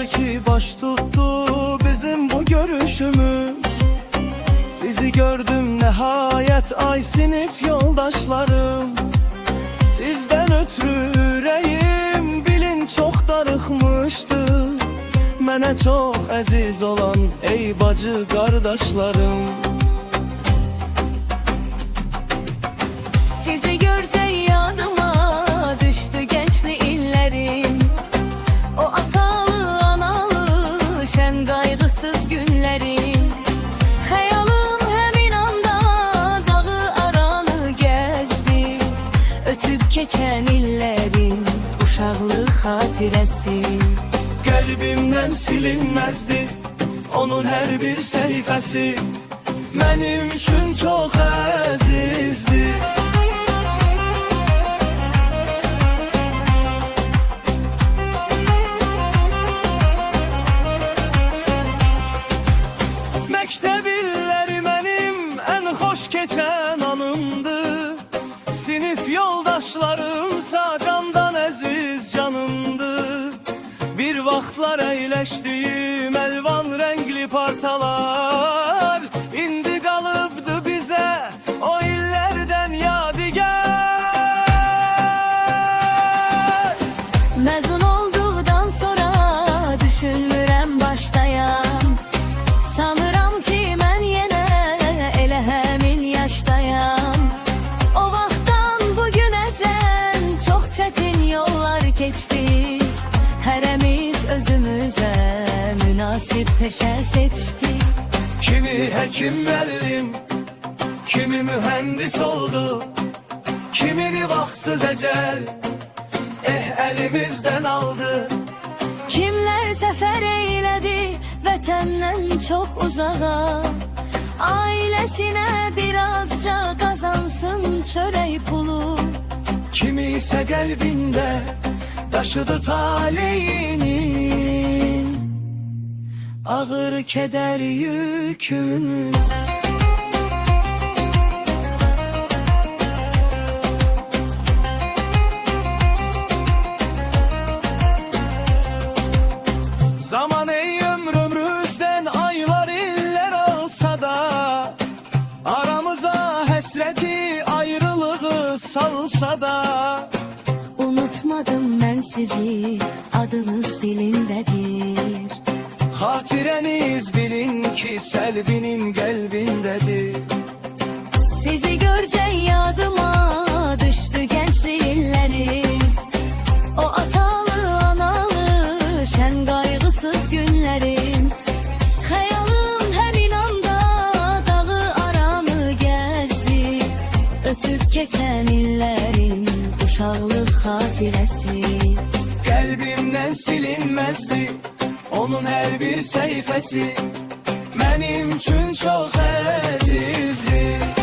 Yaxşı ki baş tuttu bizim bu görüşümüz. Sizi gördüm nihayet ay sinif yoldaşlarım. Sizden ötürü yüreğim bilin çok darıxmışdı. Mənə çox əziz olan ey bacı qardaşlarım. Sizi görce yanıma düştü gençli illerim. O atalı analı şen kaygısız günlerim. Hayalım hemin anda dağı aranı gezdi. Ötüp geçen illerin uşaqlıq xatirəsi. Qəlbimdən silinməzdi onun hər bir səhifəsi. Mənim üçün çox əzizdi. Məktəb illəri mənim ən xoş keçən anımdı. Sinif yoldaşlarımsa candan əziz canımdı. Bir vaxtlar əyləşdiyim əlvan rəngli partalar indi qalıbdı bizə o illərdən yadigar. Məzun olduqdan sonra düşünürəm başdayam. Sanıram ki mən yenə elə həmin yaşdayam. O vaxtdan bugünəcən çox çətin yollar keçdi. Hərəmiz özümüzə münasib peşə seçdi. Kimi həkim müəllim, kimi mühəndis oldu. Kimini vaxtsız əcəl əlimizdən aldı. Kimlər səfər eylədi vətəndən çox uzağa. Ailəsinə birazca qazansın çörək pulu. Kimi isə qəlbində daşıdı taleyinin ağır keder yükünü. Zaman ey ömrümüzden aylar iller alsa da aramıza hasreti ayrılığı salsa da unutmadım mən sizi, adınız dilimdedir. Hatireniz bilin ki Selvi'nin qəlbindədir. Sizi görce yadıma düştü gençli illerim. O atalı analı şen kaygısız günlerim. Hayalım həmin anda dağı aranı gezdi. Ötüp geçen illerin uşaqlıq xatirəsi. Qəlbimdən silinməzdi onun hər bir səhifəsi. Mənim üçün çox əzizdir.